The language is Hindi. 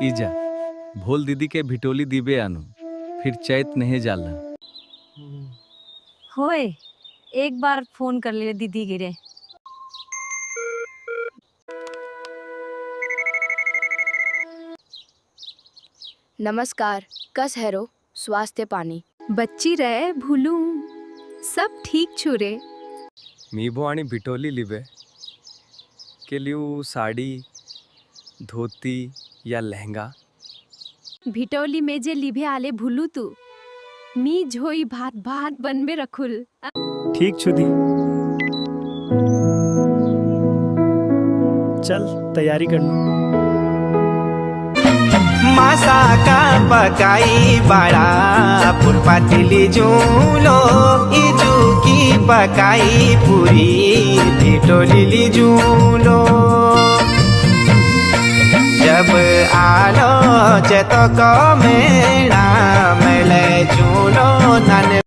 इजा भोल दीदी के भिटोली दीबे आनु फिर चैत नहीं जाला। होए एक बार फोन कर ले दीदी गिरे। नमस्कार, कस हैरो स्वास्थ्य पानी बच्ची रहे भूलू सब ठीक छुरे। मीभो आणि भिटोली लिबे के लियू साड़ी धोती या लहंगा। भिटौली में जे लिभे आले भूलू तू मी झोई भात भात बनबे रखुल। ठीक छुदी, चल तैयारी कर। मासा का पकाई बड़ा फुलपातिली जूलो इजू की पकाई पूरी भिटोली जूलो। जब आलो चेतक मेला